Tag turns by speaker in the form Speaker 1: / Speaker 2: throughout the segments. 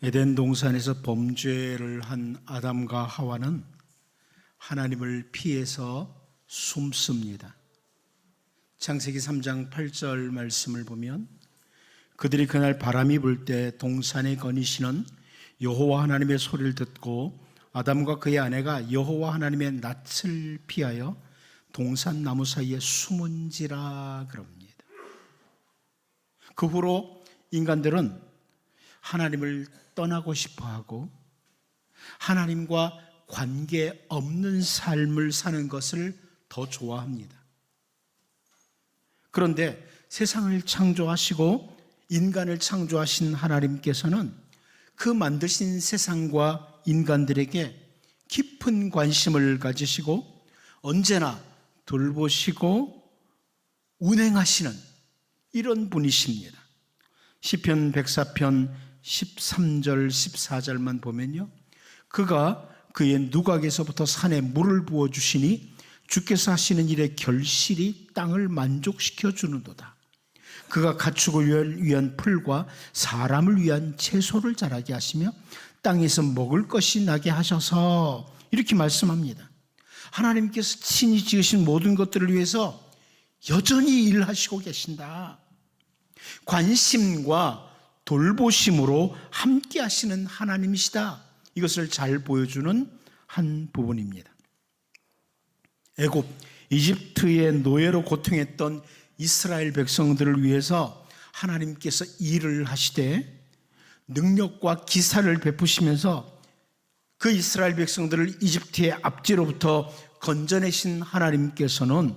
Speaker 1: 에덴 동산에서 범죄를 한 아담과 하와는 하나님을 피해서 숨습니다. 창세기 3장 8절 말씀을 보면 그들이 그날 바람이 불 때 동산에 거니시는 여호와 하나님의 소리를 듣고 아담과 그의 아내가 여호와 하나님의 낯을 피하여 동산 나무 사이에 숨은지라 그럽니다. 그 후로 인간들은 하나님을 떠나고 싶어하고 하나님과 관계없는 삶을 사는 것을 더 좋아합니다. 그런데 세상을 창조하시고 인간을 창조하신 하나님께서는 그 만드신 세상과 인간들에게 깊은 관심을 가지시고 언제나 돌보시고 운행하시는 이런 분이십니다. 시편 104편 13절 14절만 보면요, 그가 그의 누각에서부터 산에 물을 부어주시니 주께서 하시는 일에 결실이 땅을 만족시켜 주는도다. 그가 가축을 위한 풀과 사람을 위한 채소를 자라게 하시며 땅에서 먹을 것이 나게 하셔서, 이렇게 말씀합니다. 하나님께서 친히 지으신 모든 것들을 위해서 여전히 일하시고 계신다. 관심과 돌보심으로 함께 하시는 하나님이시다. 이것을 잘 보여주는 한 부분입니다. 애굽, 이집트의 노예로 고통했던 이스라엘 백성들을 위해서 하나님께서 일을 하시되 능력과 기사를 베푸시면서 그 이스라엘 백성들을 이집트의 압제로부터 건져내신 하나님께서는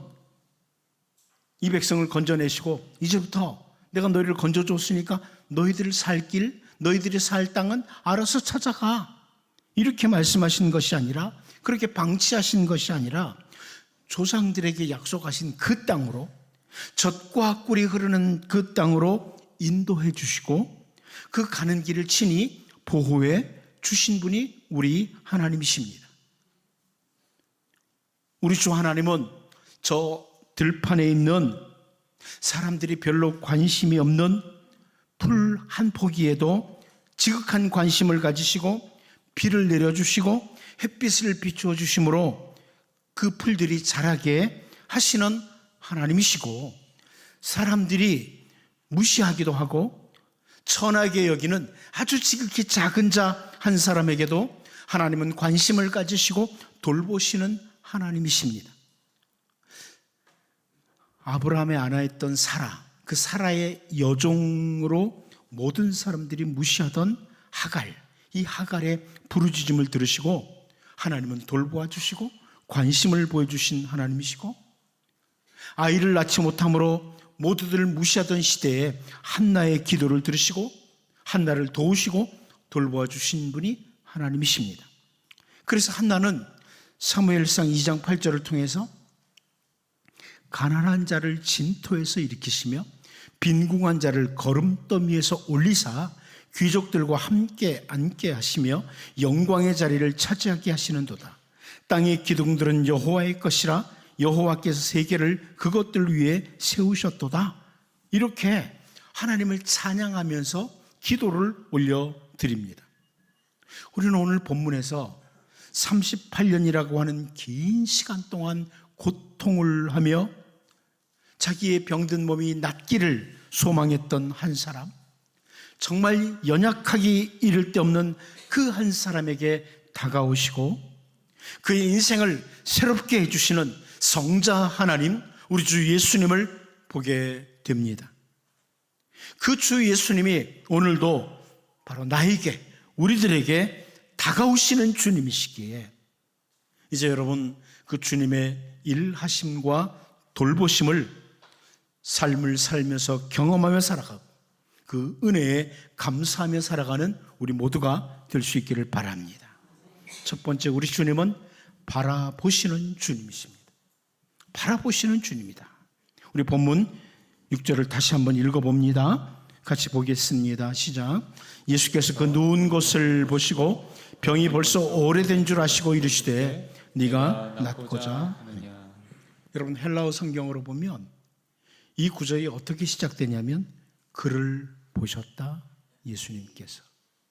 Speaker 1: 이 백성을 건져내시고 이제부터 내가 너희를 건져줬으니까 너희들을 살 길, 너희들이 살 땅은 알아서 찾아가, 이렇게 말씀하신 것이 아니라, 그렇게 방치하신 것이 아니라 조상들에게 약속하신 그 땅으로, 젖과 꿀이 흐르는 그 땅으로 인도해 주시고 그 가는 길을 친히 보호해 주신 분이 우리 하나님이십니다. 우리 주 하나님은 저 들판에 있는 사람들이 별로 관심이 없는 풀 한 포기에도 지극한 관심을 가지시고 비를 내려주시고 햇빛을 비추어 주심으로 그 풀들이 자라게 하시는 하나님이시고, 사람들이 무시하기도 하고 천하게 여기는 아주 지극히 작은 자 한 사람에게도 하나님은 관심을 가지시고 돌보시는 하나님이십니다. 아브라함의 아내였던 사라, 그 사라의 여종으로 모든 사람들이 무시하던 하갈, 이 하갈의 부르짖음을 들으시고 하나님은 돌보아 주시고 관심을 보여주신 하나님이시고, 아이를 낳지 못함으로 모두들 무시하던 시대에 한나의 기도를 들으시고 한나를 도우시고 돌보아 주신 분이 하나님이십니다. 그래서 한나는 사무엘상 2장 8절을 통해서 가난한 자를 진토에서 일으키시며 빈궁한 자를 거름더미에서 올리사 귀족들과 함께 앉게 하시며 영광의 자리를 차지하게 하시는도다. 땅의 기둥들은 여호와의 것이라 여호와께서 세계를 그것들 위에 세우셨도다. 이렇게 하나님을 찬양하면서 기도를 올려드립니다. 우리는 오늘 본문에서 38년이라고 하는 긴 시간 동안 고통을 하며 자기의 병든 몸이 낫기를 소망했던 한 사람, 정말 연약하기 이를 데 없는 그 한 사람에게 다가오시고 그의 인생을 새롭게 해주시는 성자 하나님, 우리 주 예수님을 보게 됩니다. 그 주 예수님이 오늘도 바로 나에게, 우리들에게 다가오시는 주님이시기에 이제 여러분 그 주님의 일하심과 돌보심을 삶을 살면서 경험하며 살아가고 그 은혜에 감사하며 살아가는 우리 모두가 될 수 있기를 바랍니다. 첫 번째, 우리 주님은 바라보시는 주님이십니다. 바라보시는 주님이다. 우리 본문 6절을 다시 한번 읽어봅니다. 같이 보겠습니다. 시작. 예수께서 그 누운 곳을 보시고 병이 벌써 오래된 줄 아시고 이르시되 네가 낫고자 하느냐. 여러분, 헬라어 성경으로 보면 이 구절이 어떻게 시작되냐면 그를 보셨다, 예수님께서.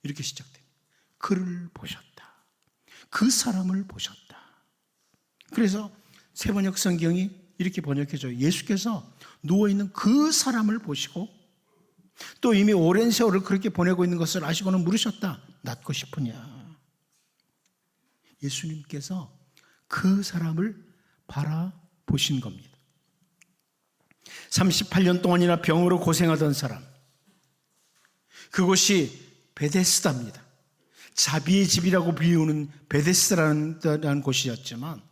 Speaker 1: 이렇게 시작됩니다. 그를 보셨다. 그 사람을 보셨다. 그래서 세번역 성경이 이렇게 번역해줘요. 예수께서 누워있는 그 사람을 보시고 또 이미 오랜 세월을 그렇게 보내고 있는 것을 아시고는 물으셨다. 낫고 싶으냐? 예수님께서 그 사람을 바라보신 겁니다. 38년 동안이나 병으로 고생하던 사람, 그곳이 베데스다입니다. 자비의 집이라고 비우는 베데스다라는 곳이었지만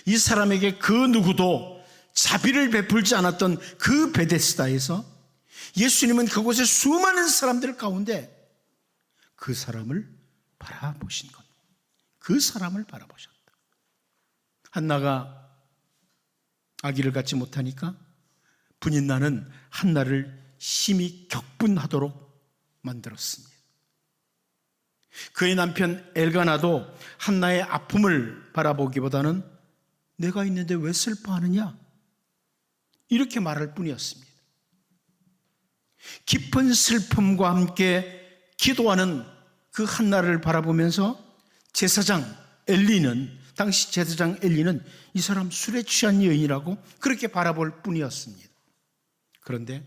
Speaker 1: 이 사람에게 그 누구도 자비를 베풀지 않았던 그 베데스다에서 예수님은 그곳의 수많은 사람들 가운데 그 사람을 바라보신 겁니다. 그 사람을 바라보셨다. 한나가 아기를 갖지 못하니까 분인나는 한나를 심히 격분하도록 만들었습니다. 그의 남편 엘가나도 한나의 아픔을 바라보기보다는 내가 있는데 왜 슬퍼하느냐? 이렇게 말할 뿐이었습니다. 깊은 슬픔과 함께 기도하는 그 한나를 바라보면서 제사장 엘리는, 당시 제사장 엘리는 이 사람 술에 취한 여인이라고 그렇게 바라볼 뿐이었습니다. 그런데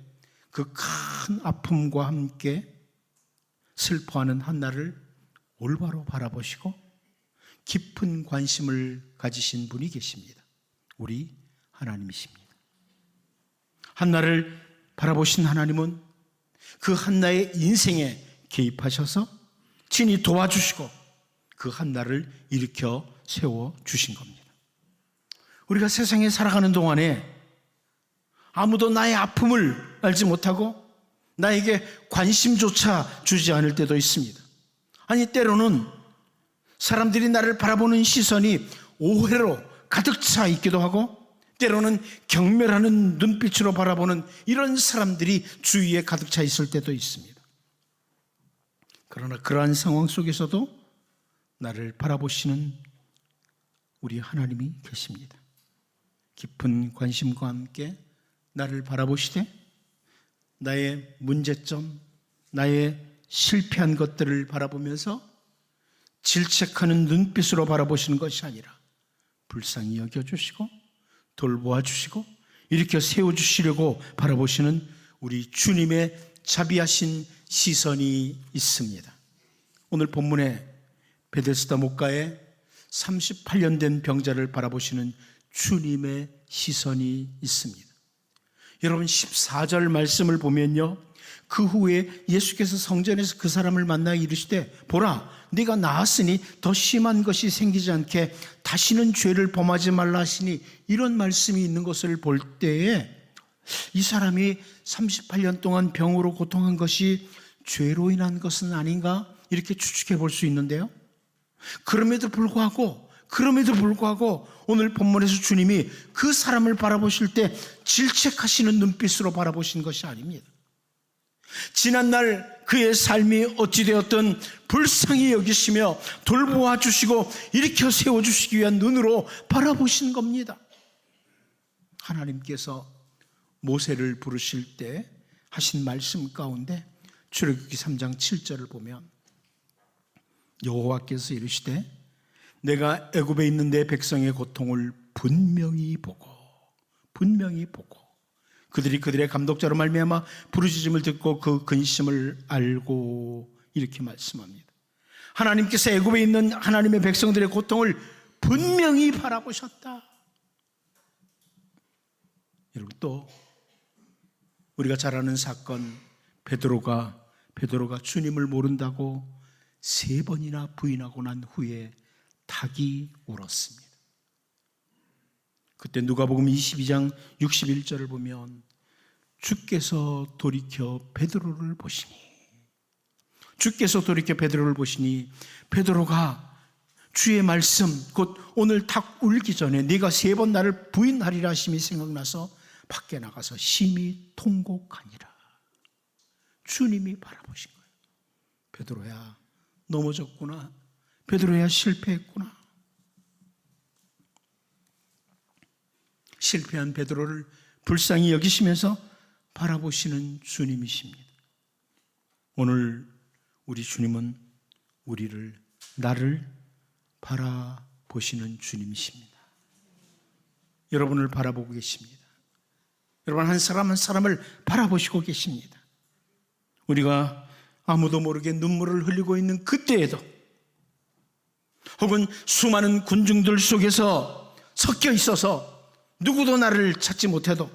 Speaker 1: 그 큰 아픔과 함께 슬퍼하는 한나를 올바로 바라보시고 깊은 관심을 가지신 분이 계십니다. 우리 하나님이십니다. 한나를 바라보신 하나님은 그 한나의 인생에 개입하셔서 친히 도와주시고 그 한나를 일으켜 세워주신 겁니다. 우리가 세상에 살아가는 동안에 아무도 나의 아픔을 알지 못하고 나에게 관심조차 주지 않을 때도 있습니다. 아니, 때로는 사람들이 나를 바라보는 시선이 오해로 가득 차 있기도 하고 때로는 경멸하는 눈빛으로 바라보는 이런 사람들이 주위에 가득 차 있을 때도 있습니다. 그러나 그러한 상황 속에서도 나를 바라보시는 우리 하나님이 계십니다. 깊은 관심과 함께 나를 바라보시되 나의 문제점, 나의 실패한 것들을 바라보면서 질책하는 눈빛으로 바라보시는 것이 아니라 불쌍히 여겨주시고 돌보아 주시고 일으켜 세워주시려고 바라보시는 우리 주님의 자비하신 시선이 있습니다. 오늘 본문에 베데스다 목가에 38년 된 병자를 바라보시는 주님의 시선이 있습니다. 여러분 14절 말씀을 보면요, 그 후에 예수께서 성전에서 그 사람을 만나 이르시되 보라, 네가 나았으니 더 심한 것이 생기지 않게 다시는 죄를 범하지 말라 하시니, 이런 말씀이 있는 것을 볼 때에 이 사람이 38년 동안 병으로 고통한 것이 죄로 인한 것은 아닌가 이렇게 추측해 볼 수 있는데요, 그럼에도 불구하고 오늘 본문에서 주님이 그 사람을 바라보실 때 질책하시는 눈빛으로 바라보신 것이 아닙니다. 지난날 그의 삶이 어찌되었든 불쌍히 여기시며 돌보아 주시고 일으켜 세워주시기 위한 눈으로 바라보신 겁니다. 하나님께서 모세를 부르실 때 하신 말씀 가운데 출애굽기 3장 7절을 보면 여호와께서 이르시되 내가 애굽에 있는 내 백성의 고통을 분명히 보고 그들이 그들의 감독자로 말미암아 부르짖음을 듣고 그 근심을 알고, 이렇게 말씀합니다. 하나님께서 애굽에 있는 하나님의 백성들의 고통을 분명히 바라보셨다. 여러분, 또 우리가 잘 아는 사건, 베드로가 주님을 모른다고 3번이나 부인하고 난 후에 닭이 울었습니다. 그때 누가복음 22장 61절을 보면 주께서 돌이켜 베드로를 보시니 베드로가 주의 말씀, 곧 오늘 닭 울기 전에 네가 3번 나를 부인하리라 하심이 생각나서 밖에 나가서 심히 통곡하니라. 주님이 바라보신 거예요. 베드로야, 넘어졌구나. 베드로야, 실패했구나. 실패한 베드로를 불쌍히 여기시면서 바라보시는 주님이십니다. 오늘 우리 주님은 나를 바라보시는 주님이십니다. 여러분을 바라보고 계십니다. 여러분 한 사람 한 사람을 바라보시고 계십니다. 우리가 아무도 모르게 눈물을 흘리고 있는 그때에도, 혹은 수많은 군중들 속에서 섞여 있어서 누구도 나를 찾지 못해도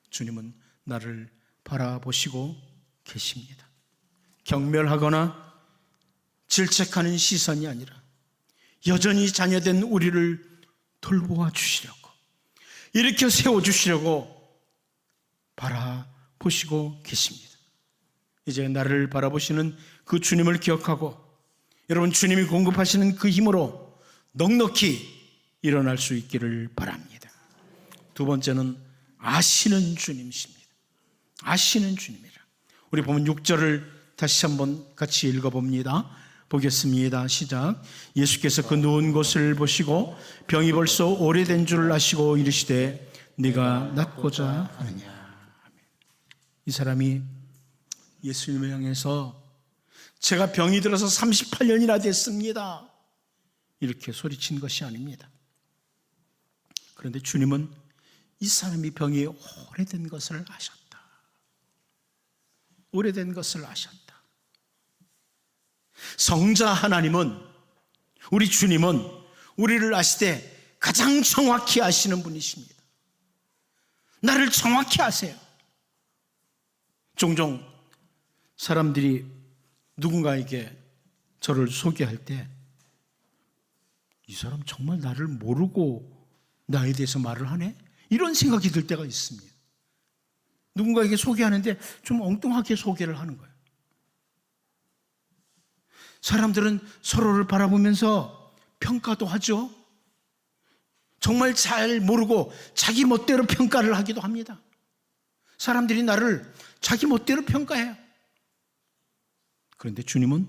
Speaker 1: 주님은 나를 바라보시고 계십니다. 경멸하거나 질책하는 시선이 아니라 여전히 자녀된 우리를 돌보아 주시려고, 일으켜 세워주시려고 바라보시고 계십니다. 이제 나를 바라보시는 그 주님을 기억하고 여러분 주님이 공급하시는 그 힘으로 넉넉히 일어날 수 있기를 바랍니다. 두 번째는 아시는 주님이십니다. 아시는 주님이라. 우리 보면 6절을 다시 한번 같이 읽어봅니다. 보겠습니다. 시작. 예수께서 그 누운 곳을 보시고 병이 벌써 오래된 줄 아시고 이르시되 네가 낫고자 하느냐. 이 사람이 예수님을 향해서 제가 병이 들어서 38년이나 됐습니다, 이렇게 소리친 것이 아닙니다. 그런데 주님은 이 사람이 병이 오래된 것을 아셨다. 오래된 것을 아셨다. 성자 하나님은, 우리 주님은 우리를 아시되 가장 정확히 아시는 분이십니다. 나를 정확히 아세요. 종종 사람들이 누군가에게 저를 소개할 때 이 사람 정말 나를 모르고 나에 대해서 말을 하네? 이런 생각이 들 때가 있습니다. 누군가에게 소개하는데 좀 엉뚱하게 소개를 하는 거예요. 사람들은 서로를 바라보면서 평가도 하죠. 정말 잘 모르고 자기 멋대로 평가를 하기도 합니다. 사람들이 나를 자기 멋대로 평가해요. 그런데 주님은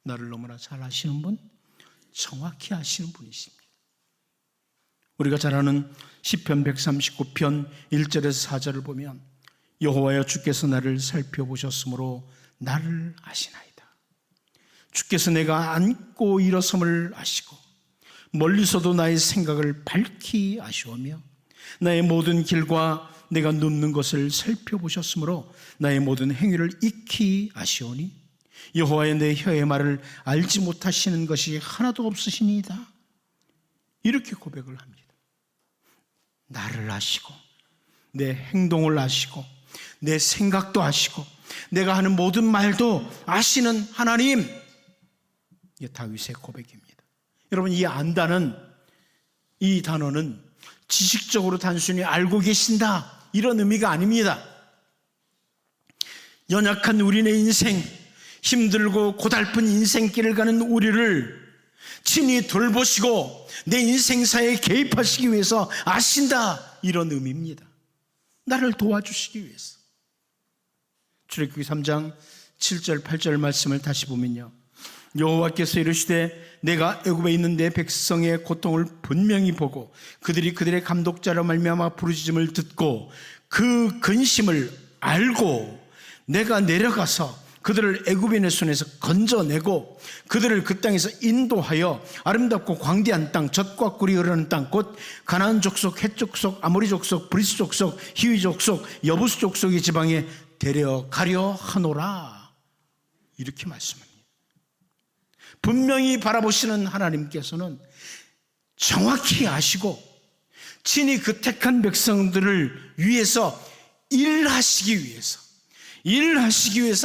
Speaker 1: 나를 너무나 잘 아시는 분, 정확히 아시는 분이십니다. 우리가 잘 아는 시편 139편 1절에서 4절을 보면 여호와여 주께서 나를 살펴보셨으므로 나를 아시나이다. 주께서 내가 앉고 일어섬을 아시고 멀리서도 나의 생각을 밝히 아시오며 나의 모든 길과 내가 눕는 것을 살펴보셨으므로 나의 모든 행위를 익히 아시오니 여호와의 내 혀의 말을 알지 못하시는 것이 하나도 없으시니이다. 이렇게 고백을 합니다. 나를 아시고 내 행동을 아시고 내 생각도 아시고 내가 하는 모든 말도 아시는 하나님, 이게 다윗의 고백입니다. 여러분, 이 안다는 이 단어는 지식적으로 단순히 알고 계신다 이런 의미가 아닙니다. 연약한 우리네 인생, 힘들고 고달픈 인생길을 가는 우리를 친히 돌보시고 내 인생사에 개입하시기 위해서 아신다 이런 의미입니다. 나를 도와주시기 위해서. 출애굽기 3장 7절 8절 말씀을 다시 보면요, 여호와께서 이르시되 내가 애굽에 있는 내 백성의 고통을 분명히 보고 그들이 그들의 감독자로 말미암아 부르짖음을 듣고 그 근심을 알고 내가 내려가서 그들을 애굽인의 손에서 건져내고 그들을 그 땅에서 인도하여 아름답고 광대한 땅, 젖과 꿀이 흐르는 땅, 곧 가나안 족속, 헷 족속, 아모리 족속, 브리스 족속, 히위 족속, 여부스 족속의 지방에 데려가려 하노라, 이렇게 말씀합니다. 분명히 바라보시는 하나님께서는 정확히 아시고 친히 그 택한 백성들을 위해서 일하시기 위해서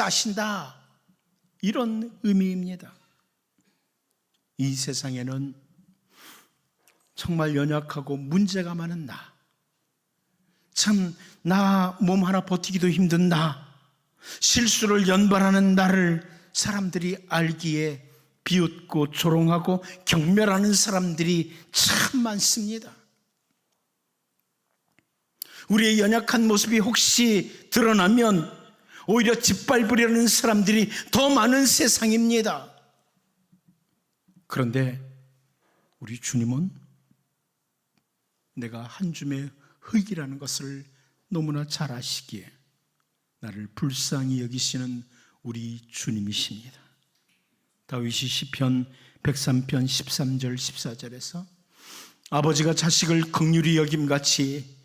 Speaker 1: 아신다, 이런 의미입니다. 이 세상에는 정말 연약하고 문제가 많은 나 몸 하나 버티기도 힘든 실수를 연발하는 나를 사람들이 알기에 비웃고 조롱하고 경멸하는 사람들이 참 많습니다. 우리의 연약한 모습이 혹시 드러나면 오히려 짓밟으려는 사람들이 더 많은 세상입니다. 그런데 우리 주님은 내가 한 줌의 흙이라는 것을 너무나 잘 아시기에 나를 불쌍히 여기시는 우리 주님이십니다. 다윗이 시편 103편 13절 14절에서 아버지가 자식을 긍휼히 여김같이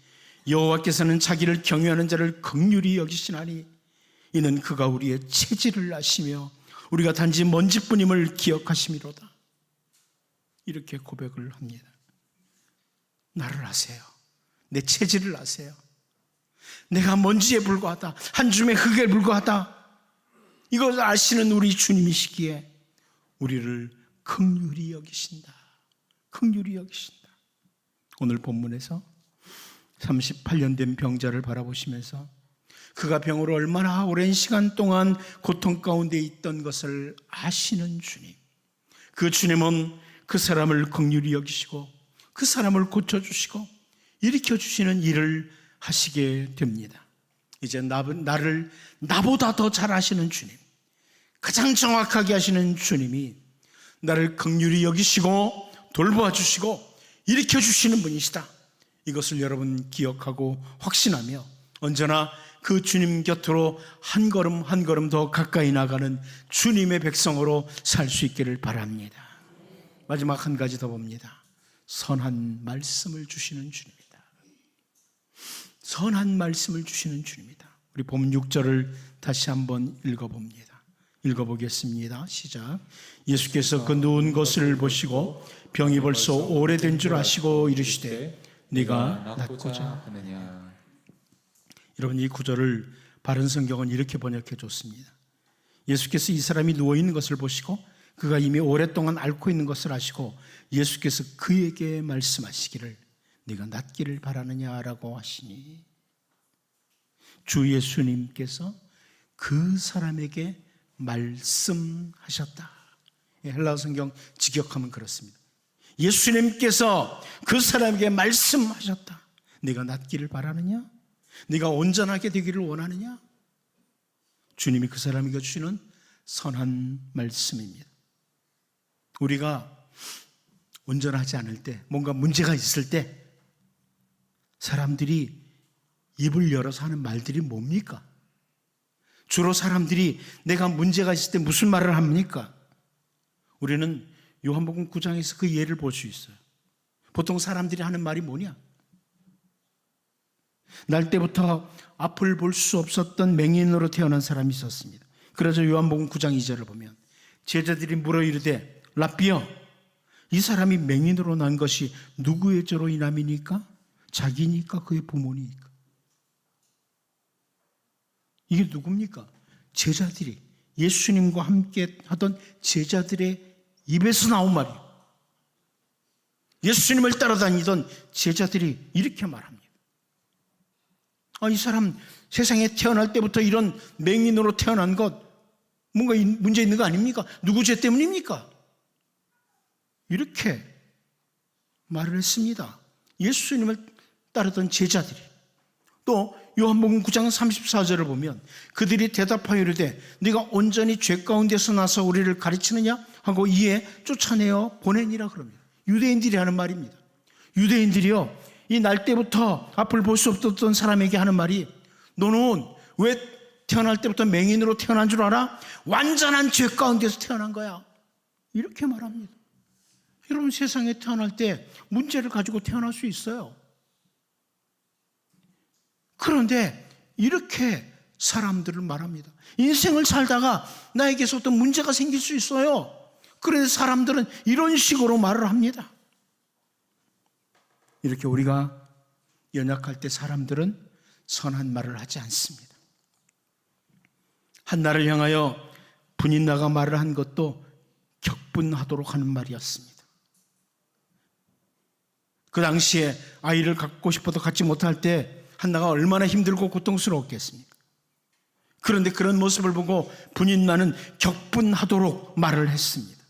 Speaker 1: 여호와께서는 자기를 경외하는 자를 긍휼히 여기시나니 이는 그가 우리의 체질을 아시며 우리가 단지 먼지뿐임을 기억하심이로다. 이렇게 고백을 합니다. 나를 아세요. 내 체질을 아세요. 내가 먼지에 불과하다. 한 줌의 흙에 불과하다. 이것을 아시는 우리 주님이시기에 우리를 긍휼히 여기신다. 긍휼히 여기신다. 오늘 본문에서 38년 된 병자를 바라보시면서 그가 병으로 얼마나 오랜 시간 동안 고통 가운데 있던 것을 아시는 주님, 그 주님은 그 사람을 긍휼히 여기시고 그 사람을 고쳐주시고 일으켜주시는 일을 하시게 됩니다. 이제 나를 나보다 더 잘 아시는 주님, 가장 정확하게 하시는 주님이 나를 긍휼히 여기시고 돌보아 주시고 일으켜 주시는 분이시다. 이것을 여러분 기억하고 확신하며 언제나 그 주님 곁으로 한 걸음 한 걸음 더 가까이 나가는 주님의 백성으로 살 수 있기를 바랍니다. 마지막 한 가지 더 봅니다. 선한 말씀을 주시는 주님이다. 선한 말씀을 주시는 주님이다. 우리 본문 6절을 다시 한번 읽어봅니다. 읽어보겠습니다. 시작. 예수께서 그 누운 것을 보시고 병이 벌써 오래된 줄 아시고 이르시되 네가 낫고자 하느냐. 여러분, 이 구절을 바른 성경은 이렇게 번역해 줬습니다. 예수께서 이 사람이 누워있는 것을 보시고 그가 이미 오랫동안 앓고 있는 것을 아시고 예수께서 그에게 말씀하시기를 네가 낫기를 바라느냐라고 하시니, 주 예수님께서 그 사람에게 말씀하셨다. 헬라어 성경 직역하면 그렇습니다. 예수님께서 그 사람에게 말씀하셨다. 네가 낫기를 바라느냐? 네가 온전하게 되기를 원하느냐? 주님이 그 사람에게 주시는 선한 말씀입니다. 우리가 온전하지 않을 때, 뭔가 문제가 있을 때 사람들이 입을 열어서 하는 말들이 뭡니까? 주로 사람들이 내가 문제가 있을 때 무슨 말을 합니까? 우리는 요한복음 9장에서 그 예를 볼 수 있어요. 보통 사람들이 하는 말이 뭐냐? 날 때부터 앞을 볼 수 없었던 맹인으로 태어난 사람이 있었습니다. 그래서 요한복음 9장 2절을 보면 제자들이 물어 이르되 랍비여, 이 사람이 맹인으로 난 것이 누구의 죄로 인함이니까? 자기니까 그의 부모니까? 이게 누굽니까? 제자들이, 예수님과 함께 하던 제자들의 입에서 나온 말이에요. 예수님을 따라다니던 제자들이 이렇게 말합니다. 이 사람 세상에 태어날 때부터 이런 맹인으로 태어난 것 뭔가 문제 있는 거 아닙니까? 누구 죄 때문입니까? 이렇게 말을 했습니다. 예수님을 따르던 제자들이. 또 요한복음 9장 34절을 보면 그들이 대답하여 이르되 네가 온전히 죄 가운데서 나서 우리를 가르치느냐 하고 이에 쫓아내어 보내니라 그럽니다. 유대인들이 하는 말입니다. 유대인들이요, 이 날 때부터 앞을 볼 수 없었던 사람에게 하는 말이 너는 왜 태어날 때부터 맹인으로 태어난 줄 알아? 완전한 죄 가운데서 태어난 거야. 이렇게 말합니다. 여러분, 세상에 태어날 때 문제를 가지고 태어날 수 있어요. 그런데 이렇게 사람들을 말합니다. 인생을 살다가 나에게서 어떤 문제가 생길 수 있어요. 그런데 사람들은 이런 식으로 말을 합니다. 이렇게 우리가 연약할 때 사람들은 선한 말을 하지 않습니다. 한나를 향하여 분인나가 말을 한 것도 격분하도록 하는 말이었습니다. 그 당시에 아이를 갖고 싶어도 갖지 못할 때 한나가 얼마나 힘들고 고통스러웠겠습니까? 그런데 그런 모습을 보고 분인나는 격분하도록 말을 했습니다.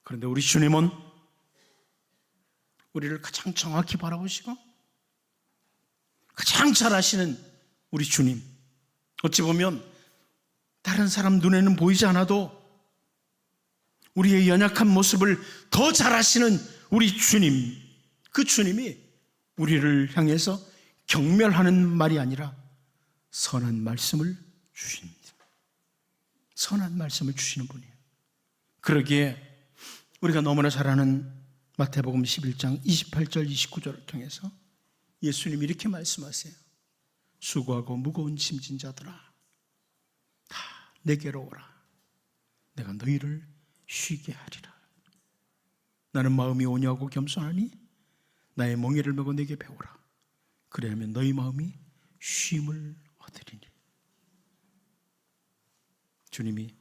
Speaker 1: 그런데 우리 주님은 우리를 가장 정확히 바라보시고 가장 잘 아시는 우리 주님, 어찌 보면 다른 사람 눈에는 보이지 않아도 우리의 연약한 모습을 더 잘 아시는 우리 주님, 그 주님이 우리를 향해서 경멸하는 말이 아니라 선한 말씀을 주십니다. 선한 말씀을 주시는 분이에요. 그러기에 우리가 너무나 잘 아는 마태복음 11장 28절 29절을 통해서 예수님이 이렇게 말씀하세요. 수고하고 무거운 짐진 자들아 다 내게로 오라. 내가 너희를 쉬게 하리라. 나는 마음이 온유하고 겸손하니 나의 멍에를 메고 내게 배우라. 그래야면 너희 마음이 쉼을 얻으리니. 주님이,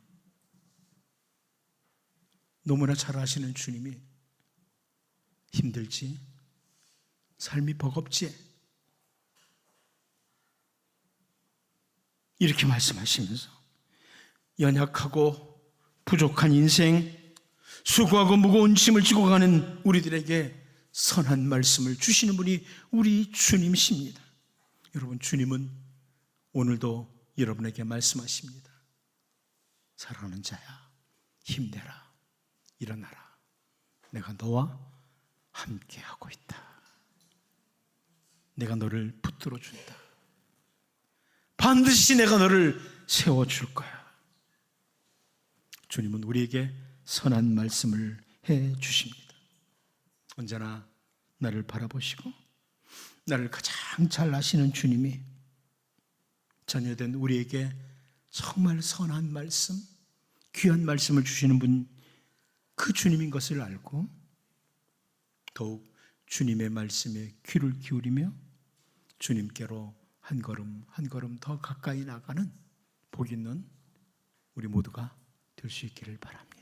Speaker 1: 너무나 잘 아시는 주님이 힘들지? 삶이 버겁지? 이렇게 말씀하시면서 연약하고 부족한 인생, 수고하고 무거운 짐을 지고 가는 우리들에게 선한 말씀을 주시는 분이 우리 주님이십니다. 여러분, 주님은 오늘도 여러분에게 말씀하십니다. 사랑하는 자야, 힘내라, 일어나라. 내가 너와 함께하고 있다. 내가 너를 붙들어 준다. 반드시 내가 너를 세워줄 거야. 주님은 우리에게 선한 말씀을 해 주십니다. 언제나 나를 바라보시고 나를 가장 잘 아시는 주님이 자녀된 우리에게 정말 선한 말씀, 귀한 말씀을 주시는 분, 그 주님인 것을 알고 더욱 주님의 말씀에 귀를 기울이며 주님께로 한 걸음 한 걸음 더 가까이 나가는 복 있는 우리 모두가 될 수 있기를 바랍니다.